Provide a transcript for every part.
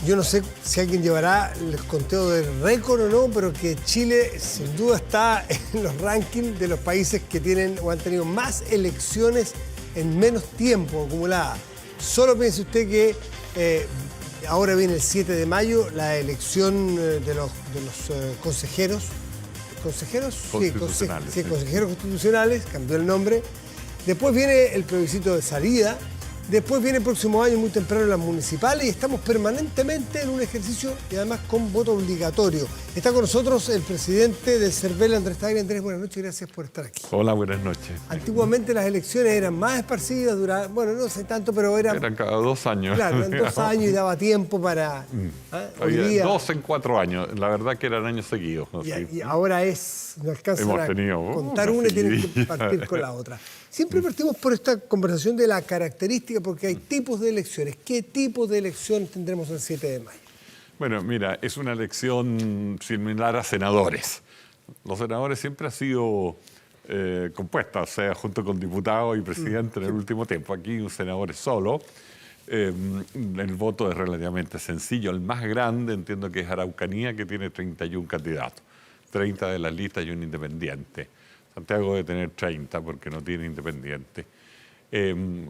Yo no sé si alguien llevará el conteo del récord o no, pero que Chile sin duda está en los rankings de los países que tienen o han tenido más elecciones en menos tiempo acumulada. Solo piense usted que ahora viene el 7 de mayo la elección de los consejeros. ¿Consejeros? Constitucionales. Sí, consejeros constitucionales, cambió el nombre. Después viene el plebiscito de salida. Después viene el próximo año muy temprano las municipales y estamos permanentemente en un ejercicio y además con voto obligatorio. Está con nosotros el presidente del CERVEL, Andrés Tagle. Andrés, buenas noches y gracias por estar aquí. Hola, buenas noches. Antiguamente las elecciones eran más esparcidas, bueno, no sé tanto, pero eran cada 2 años. Claro, eran 2 años y daba tiempo para... Hoy día, 2 en 4 años, la verdad que eran años seguidos. Y ahora no alcanzan a contar una y tienen que partir con la otra. Siempre partimos por esta conversación de la característica, porque hay tipos de elecciones. ¿Qué tipos de elección tendremos el 7 de mayo? Bueno, mira, es una elección similar a senadores. Los senadores siempre han sido compuesta, o sea, junto con diputados y presidente en el último tiempo. Aquí un senador es solo. El voto es relativamente sencillo. El más grande entiendo que es Araucanía, que tiene 31 candidatos. 30 de las listas y un independiente. Santiago debe tener 30 porque no tiene independiente.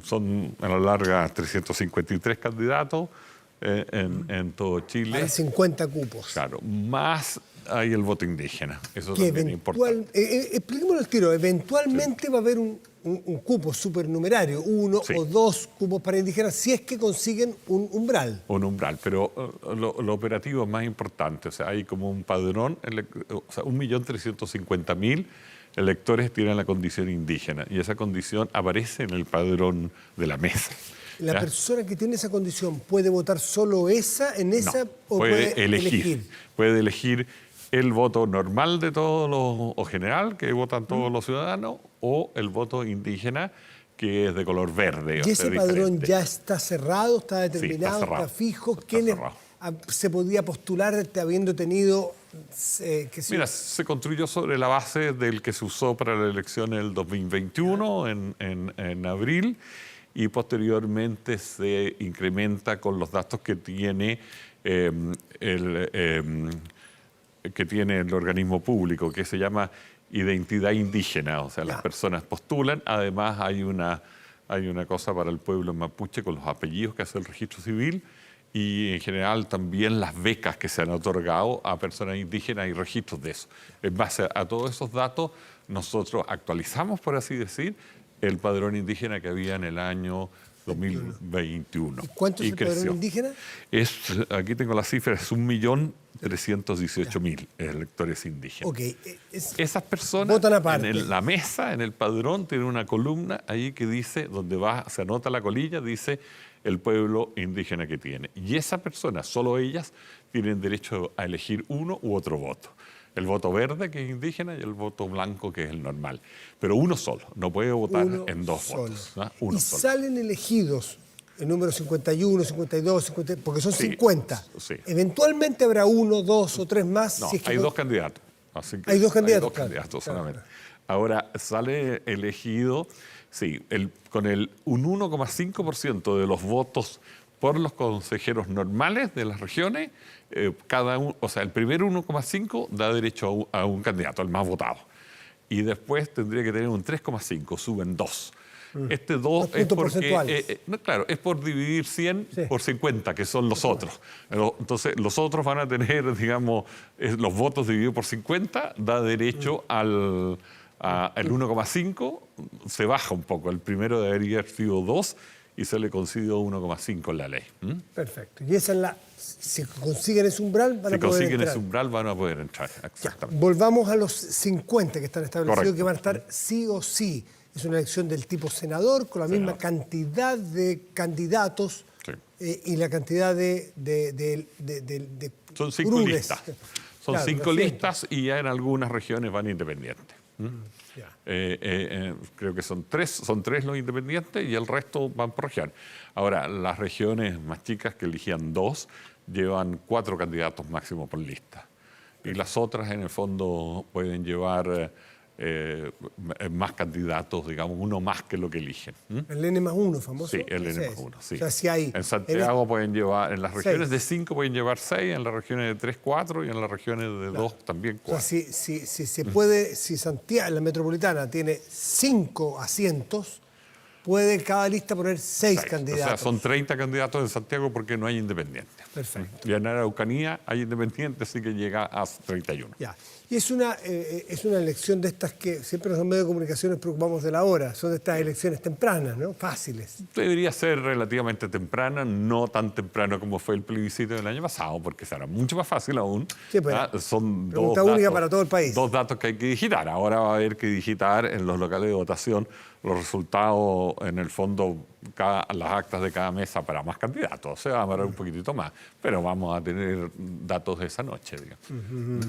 Son a la larga 353 candidatos en todo Chile. Hay 50 cupos. Claro, más hay el voto indígena. Eso también es importante. Expliquémoslo al tiro. Eventualmente va a haber un cupo supernumerario, 1 o 2 cupos para indígenas, si es que consiguen un umbral. Un umbral, pero lo operativo es más importante. O sea, hay como un padrón, o sea, 1.350.000 electores tienen la condición indígena y esa condición aparece en el padrón de la mesa. ¿La persona que tiene esa condición puede votar solo esa, No, o puede elegir? Puede elegir el voto normal de todos o general, que votan todos los ciudadanos, o el voto indígena, que es de color verde. ¿Y ese padrón ya está cerrado, está determinado, sí, está fijo? ¿Quiénes se podría postular habiendo tenido... Mira, se construyó sobre la base del que se usó para la elección del 2021, en abril, y posteriormente se incrementa con los datos que tiene el organismo público, que se llama identidad indígena. O sea, las personas postulan. Además, hay una cosa para el pueblo mapuche con los apellidos que hace el registro civil, y en general también las becas que se han otorgado a personas indígenas y registros de eso. En base a todos esos datos, nosotros actualizamos, por así decir, el padrón indígena que había en el año 2021. ¿Y cuánto es el padrón indígena? Aquí tengo la cifra, es 1.318.000 electores indígenas. Okay. Esas personas votan aparte. En la mesa, en el padrón, tienen una columna ahí que dice, donde se anota la colilla, dice el pueblo indígena que tiene. Y esas personas, solo ellas, tienen derecho a elegir uno u otro voto. El voto verde, que es indígena, y el voto blanco, que es el normal. Pero uno solo, no puede votar en dos votos. ¿No? Y salen elegidos el número 51, 52, 50, porque son 50. Sí. Eventualmente habrá 1, 2 o 3 más. No, hay 2 candidatos. Así que hay 2 candidatos. Hay 2 candidatos solamente. Ahora, sale elegido, con un 1,5% de los votos por los consejeros normales de las regiones, cada uno, o sea, el primer 1,5 da derecho a un candidato, el más votado. Y después tendría que tener un 3,5, suben 2. Este 2 es porque, claro, es por dividir 100 por 50, que son los otros. Entonces, los otros van a tener, digamos, los votos divididos por 50, da derecho al 1,5, se baja un poco. El primero debería haber sido 2 y se le concedió 1,5 en la ley. Perfecto. Y esa es si consiguen ese umbral, van a poder entrar. Si consiguen ese umbral, van a poder entrar. Exactamente. Volvamos a los 50 que están establecidos. Correcto. Que van a estar sí o sí. Es una elección del tipo senador, con la misma cantidad de candidatos y la cantidad de Son 5 listas. Son 5 listas y ya en algunas regiones van independientes. Creo que son tres los independientes y el resto van por región. Ahora, las regiones más chicas que eligían 2 llevan 4 candidatos máximo por lista. Y las otras, en el fondo, pueden llevar más candidatos, digamos, uno más que lo que eligen. El N+1 famoso. Sí, el N+1, sí. O sea, si hay, en Santiago pueden llevar, en las regiones de 5 pueden llevar 6, en las regiones de 3, 4 y en las regiones de 2 también 4. O sea, si se puede, si Santiago, la metropolitana tiene 5 asientos, puede cada lista poner 6 candidatos. O sea, son 30 candidatos en Santiago porque no hay independientes. Perfecto. Y en Araucanía hay independientes, así que llega a 31. Ya. Y es una elección de estas que siempre los medios de comunicación nos preocupamos de la hora. Son de estas elecciones tempranas, ¿no? Fáciles. Debería ser relativamente temprana, no tan temprano como fue el plebiscito del año pasado, porque será mucho más fácil aún. Sí, pues, son pregunta única para todo el país. 2 datos que hay que digitar. Ahora va a haber que digitar en los locales de votación los resultados, en el fondo, las actas de cada mesa para más candidatos. Se va a demorar un poquitito más, pero vamos a tener datos de esa noche, digamos.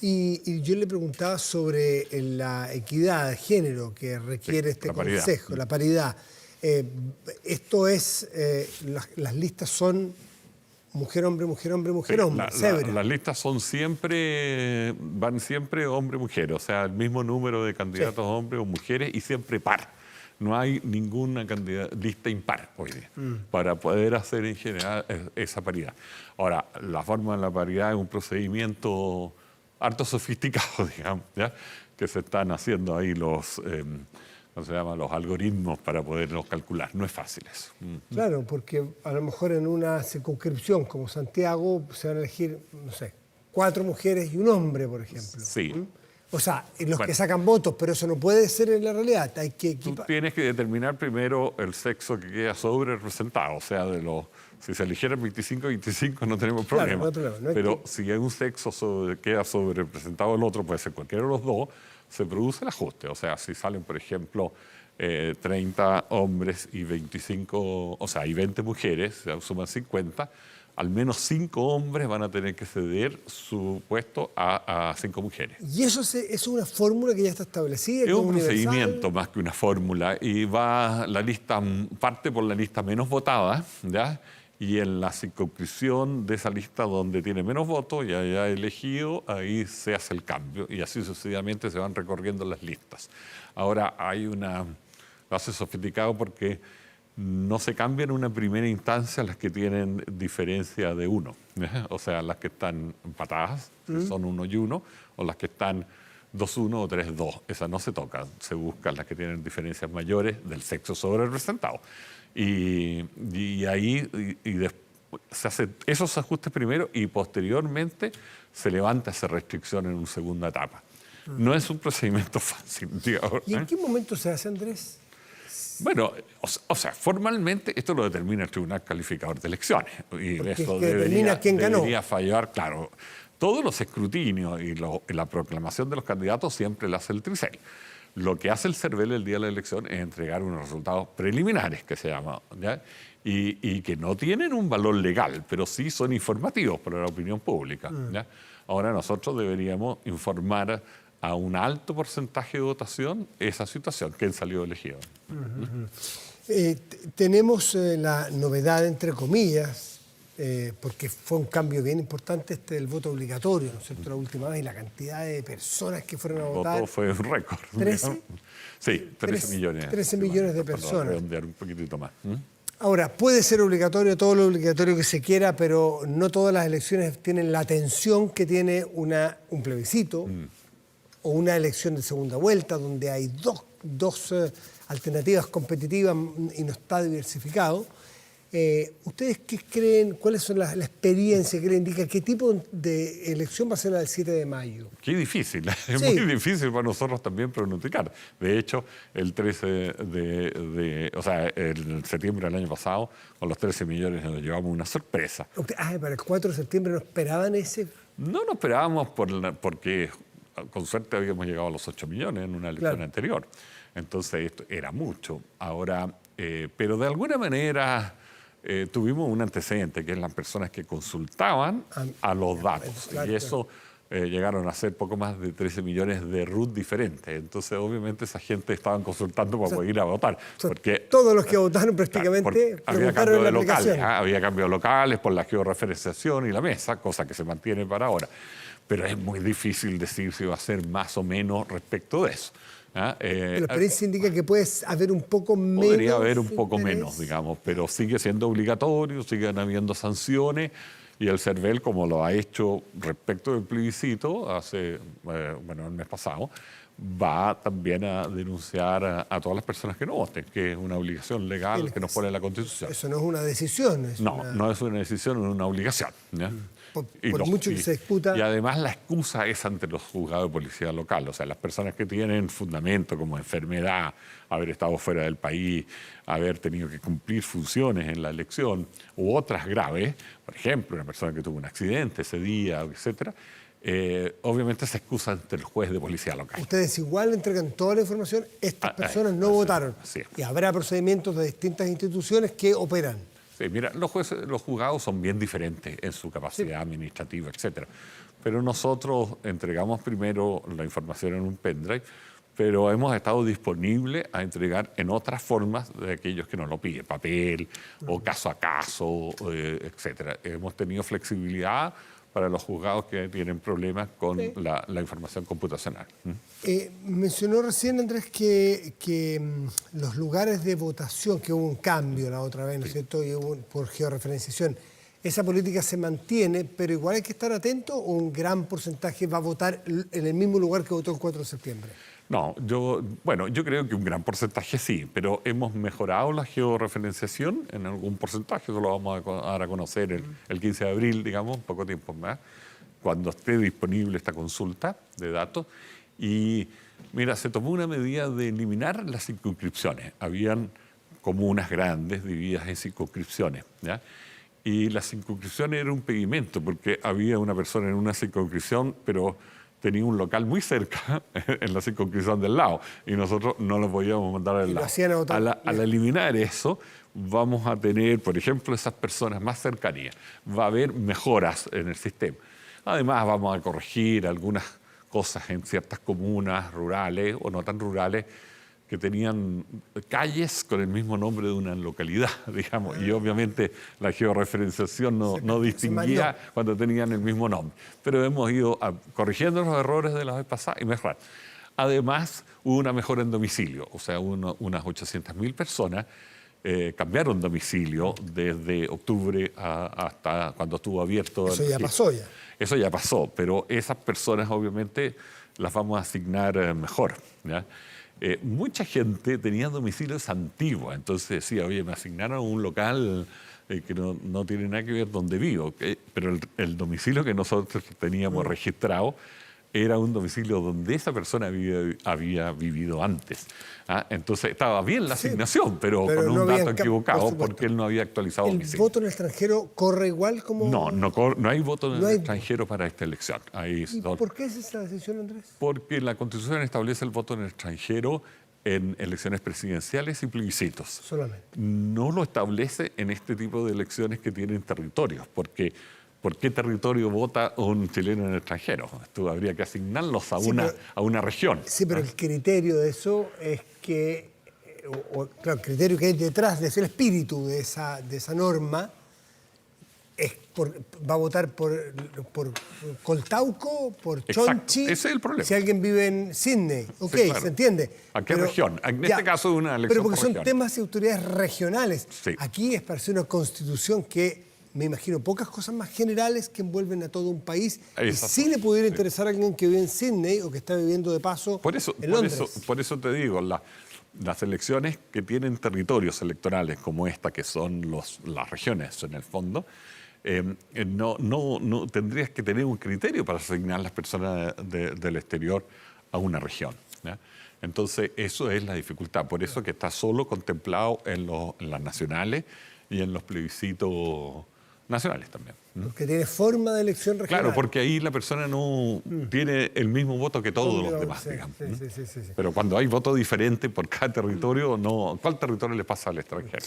Y yo le preguntaba sobre la equidad de género que requiere este consejo, la paridad. Esto es, las listas son mujer-hombre, mujer-hombre, mujer-hombre. Las listas son van siempre hombre-mujer, o sea, el mismo número de candidatos hombres o mujeres y siempre par. No hay ninguna lista impar hoy día para poder hacer en general esa paridad. Ahora, la forma de la paridad es un procedimiento harto sofisticado, digamos, ¿ya? Que se están haciendo ahí los algoritmos para poderlos calcular. No es fácil eso. Claro, porque a lo mejor en una circunscripción como Santiago se van a elegir, no sé, 4 mujeres y un hombre, por ejemplo. Sí. O sea, los que sacan votos, pero eso no puede ser en la realidad. Hay que Tú tienes que determinar primero el sexo que queda sobre representado. O sea, si se eligieran 25-25 no tenemos problema. No hay problema. Pero si hay un sexo queda sobre representado el otro, puede ser cualquiera de los dos, se produce el ajuste. O sea, si salen, por ejemplo, 30 hombres y 20 mujeres, se suman 50, al menos 5 hombres van a tener que ceder su puesto a 5 mujeres. ¿Y eso es una fórmula que ya está establecida? Es un procedimiento más que una fórmula y la lista parte por la lista menos votada, ¿ya? Y en la circunscripción de esa lista donde tiene menos votos y haya elegido, ahí se hace el cambio y así sucesivamente se van recorriendo las listas. Ahora lo hace sofisticado porque no se cambia en una primera instancia las que tienen diferencia de 1. O sea, las que están empatadas, que son 1 y 1, o las que están 2-1 o 3-2. Esas no se tocan. Se buscan las que tienen diferencias mayores del sexo sobre representado. Y ahí se hace esos ajustes primero y posteriormente se levanta esa restricción en una segunda etapa. No es un procedimiento fácil, digamos. ¿Y en qué momento se hace, Andrés? Bueno, o sea, formalmente esto lo determina el Tribunal Calificador de Elecciones. Y eso debería fallar, claro. Todos los escrutinios y la proclamación de los candidatos siempre lo hace el Tricel. Lo que hace el CERVEL el día de la elección es entregar unos resultados preliminares, que se llama, ¿ya? Y que no tienen un valor legal, pero sí son informativos para la opinión pública, ¿ya? Ahora nosotros deberíamos informar a un alto porcentaje de votación esa situación, quién salió elegido. Tenemos la novedad, entre comillas, porque fue un cambio bien importante el voto obligatorio, ¿no es cierto?, la última vez, y la cantidad de personas que fueron a votar. El voto fue un récord. ¿13? Sí, 13 millones. 13 millones de personas. Para redondear un poquitito más. Ahora, puede ser obligatorio todo lo obligatorio que se quiera, pero no todas las elecciones tienen la atención que tiene un plebiscito o una elección de segunda vuelta, donde hay dos alternativas competitivas y no está diversificado. ¿Ustedes qué creen? ¿Cuáles son la experiencia que le indica? ¿Qué tipo de elección va a ser la del 7 de mayo? Qué difícil, es muy difícil para nosotros también pronosticar. De hecho, el 13 el septiembre del año pasado, con los 13 millones nos llevamos una sorpresa. Para el 4 de septiembre no esperaban ese. No lo esperábamos porque con suerte habíamos llegado a los 8 millones en una elección anterior. Entonces esto era mucho. Ahora, pero de alguna manera tuvimos un antecedente, que es las personas que consultaban a los datos. Y eso llegaron a ser poco más de 13 millones de RUT diferentes. Entonces, obviamente, esa gente estaban consultando para poder ir a votar. Porque, todos los que votaron prácticamente había cambio de locales, había cambios locales por la georreferenciación y la mesa, cosa que se mantiene para ahora. Pero es muy difícil decir si va a ser más o menos respecto de eso. La experiencia indica que puede haber un poco menos. Podría haber un poco menos, digamos, pero sigue siendo obligatorio, siguen habiendo sanciones. Y el CERVEL, como lo ha hecho respecto del plebiscito el mes pasado, va también a denunciar a todas las personas que no voten, que es una obligación legal que nos pone la Constitución. Eso no es una decisión. No es una decisión, es una obligación. ¿Ya? Por mucho que se discuta. Y además la excusa es ante los juzgados de policía local. O sea, las personas que tienen fundamento como enfermedad, haber estado fuera del país, haber tenido que cumplir funciones en la elección, u otras graves, por ejemplo, una persona que tuvo un accidente ese día, etcétera, obviamente se excusa ante el juez de policía local. Ustedes igual entregan toda la información, estas personas no votaron. Sí. Y habrá procedimientos de distintas instituciones que operan. Sí, mira, los juzgados son bien diferentes en su capacidad administrativa, etcétera. Pero nosotros entregamos primero la información en un pendrive, pero hemos estado disponibles a entregar en otras formas de aquellos que nos lo piden, papel o caso a caso, etcétera. Hemos tenido flexibilidad para los juzgados que tienen problemas con la información computacional. Mencionó recién, Andrés, que los lugares de votación, que hubo un cambio la otra vez, ¿no es cierto? Y hubo por georreferenciación. Esa política se mantiene, pero igual hay que estar atento, o un gran porcentaje va a votar en el mismo lugar que votó el 4 de septiembre. No, yo creo que un gran porcentaje sí, pero hemos mejorado la georreferenciación en algún porcentaje, eso lo vamos a dar a conocer el 15 de abril, digamos, poco tiempo más, cuando esté disponible esta consulta de datos. Y mira, se tomó una medida de eliminar las circunscripciones. Habían comunas grandes divididas en circunscripciones, ¿ya? Y la circunscripción era un impedimento, porque había una persona en una circunscripción, pero tenía un local muy cerca en la circunscripción del lado y nosotros no lo podíamos mandar al lado. Al eliminar eso, vamos a tener, por ejemplo, esas personas más cercanías. Va a haber mejoras en el sistema. Además, vamos a corregir algunas cosas en ciertas comunas rurales o no tan rurales que tenían calles con el mismo nombre de una localidad, digamos, y obviamente la georreferenciación no distinguía cuando tenían el mismo nombre. Pero hemos ido corrigiendo los errores de la vez pasada y mejorar. Además, hubo una mejora en domicilio, o sea, unas 800.000 personas cambiaron domicilio desde octubre hasta cuando estuvo abierto. Eso ya pasó ya. Eso ya pasó, pero esas personas obviamente las vamos a asignar mejor, ¿ya? Mucha gente tenía domicilios antiguos, entonces decía, oye, me asignaron un local que no tiene nada que ver donde vivo, pero el domicilio que nosotros teníamos registrado era un domicilio donde esa persona había vivido antes. Entonces estaba bien la asignación, pero con un dato equivocado porque él no había actualizado domicilio. ¿El voto en el extranjero corre igual como...? No hay voto en el extranjero para esta elección. ¿Por qué es esa decisión, Andrés? Porque la Constitución establece el voto en el extranjero en elecciones presidenciales y plebiscitos. Solamente. No lo establece en este tipo de elecciones que tienen territorios, porque ¿por qué territorio vota un chileno en el extranjero? Esto habría que asignarlos a una región. Sí, pero el criterio de eso es que, claro, el criterio que hay detrás de ese, el espíritu de esa norma, va a votar por Coltauco, por Chonchi. Ese es el problema. Si alguien vive en Sydney, ok, sí, claro. Se entiende. ¿A qué región? En este caso, una elección. Pero porque son temas y autoridades regionales. Sí. Aquí es para ser una constitución que, me imagino, pocas cosas más generales que envuelven a todo un país. Y sí le pudiera interesar a alguien que vive en Sydney o que está viviendo de paso en Londres. Por eso te digo, las elecciones que tienen territorios electorales como esta, que son las regiones en el fondo, no tendrías que tener un criterio para asignar las personas del exterior a una región, ¿ya? Entonces, eso es la dificultad. Por eso que está solo contemplado en las nacionales y en los plebiscitos nacionales también. Porque tiene forma de elección regional. Claro, porque ahí la persona no tiene el mismo voto que todos los demás, digamos. Sí. Pero cuando hay voto diferente por cada territorio, ¿cuál territorio le pasa al extranjero?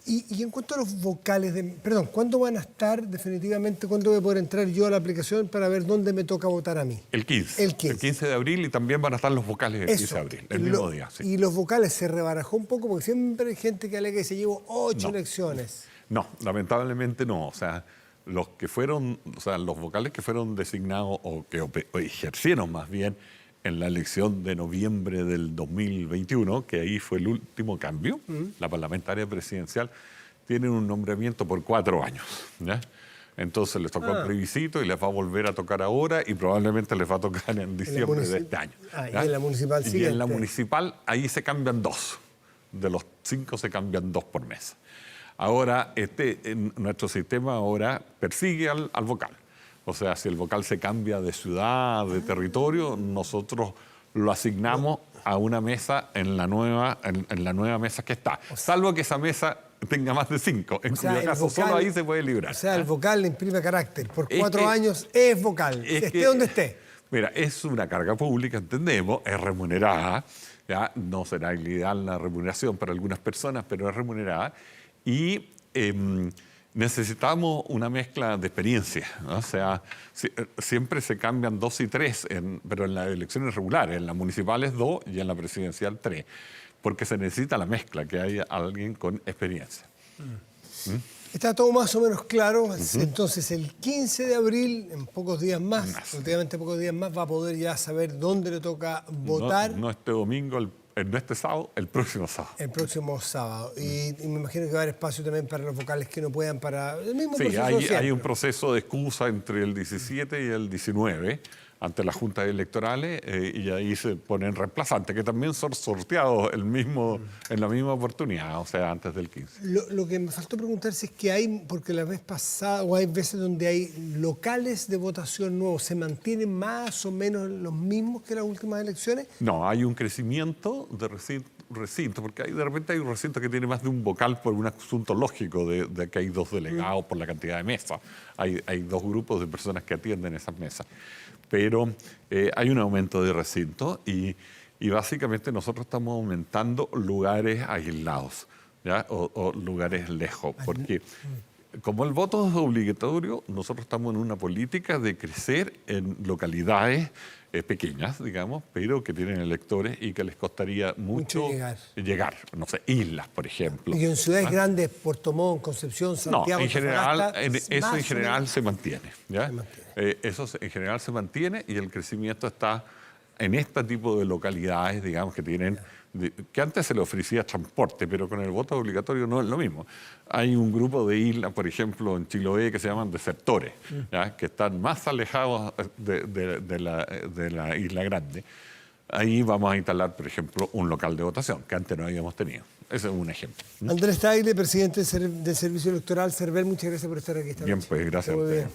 Y en cuanto a los vocales, perdón, ¿cuándo van a estar definitivamente, cuándo voy a poder entrar yo a la aplicación para ver dónde me toca votar a mí? El 15. El 15 de abril, y también van a estar los vocales el 15 de abril, el mismo día. Sí. Y los vocales se rebarajó un poco porque siempre hay gente que alega que se llevó 8 elecciones. No, lamentablemente no. O sea, los vocales que fueron designados o que ejercieron más bien en la elección de noviembre del 2021, que ahí fue el último cambio, la parlamentaria presidencial, tienen un nombramiento por 4 años. ¿Ya? Entonces les tocó el plebiscito y les va a volver a tocar ahora y probablemente les va a tocar en diciembre de este año. Y en la municipal siguiente. Y en la municipal ahí se cambian 2. De los 5 se cambian 2 por mes. Ahora, nuestro sistema ahora persigue al vocal. O sea, si el vocal se cambia de ciudad, de territorio, nosotros lo asignamos a una mesa en la nueva mesa que está. Salvo que esa mesa tenga más de 5, en cuyo caso solo ahí se puede librar. O sea, el vocal le imprime carácter. Por 4 años es vocal, esté donde esté. Mira, es una carga pública, entendemos, es remunerada. ¿Ya? No será ideal la remuneración para algunas personas, pero es remunerada. Y necesitamos una mezcla de experiencia, ¿no? O sea, siempre se cambian 2 y 3, pero en las elecciones regulares, en las municipales 2 y en la presidencial 3, porque se necesita la mezcla, que haya alguien con experiencia. Está todo más o menos claro. Entonces, el 15 de abril, en pocos días más, últimamente pocos días más, va a poder ya saber dónde le toca votar. No este domingo, no este sábado, el próximo sábado. El próximo sábado. Y me imagino que va a haber espacio también para los vocales que no puedan para el mismo proceso. Sí, hay un proceso de excusa entre el 17 y el 19 ante las juntas electorales y ahí se ponen reemplazantes, que también son sorteados en la misma oportunidad, o sea, antes del 15. Lo que me faltó preguntarse es que hay, porque la vez pasada, o hay veces donde hay locales de votación nuevos, ¿se mantienen más o menos los mismos que las últimas elecciones? No, hay un crecimiento de recinto, porque de repente hay un recinto que tiene más de un vocal por un asunto lógico de que hay 2 delegados por la cantidad de mesas. Hay 2 grupos de personas que atienden esas mesas. Pero hay un aumento de recinto y básicamente nosotros estamos aumentando lugares aislados, ¿ya? O lugares lejos, porque como el voto es obligatorio, nosotros estamos en una política de crecer en localidades pequeñas, digamos, pero que tienen electores y que les costaría mucho llegar. No sé, islas, por ejemplo. Y en ciudades grandes, Puerto Montt, Concepción, Santiago... No, en general, eso en general se mantiene. ¿Ya? Eso en general se mantiene y el crecimiento está en este tipo de localidades, digamos, que tienen... que antes se le ofrecía transporte, pero con el voto obligatorio no es lo mismo. Hay un grupo de islas, por ejemplo, en Chiloé, que se llaman desertores, ¿ya? Que están más alejados de la isla grande. Ahí vamos a instalar, por ejemplo, un local de votación, que antes no habíamos tenido. Ese es un ejemplo. Andrés Tagle, presidente del Servicio Electoral, CERVEL, muchas gracias por estar aquí esta noche. Bien, pues gracias a ustedes.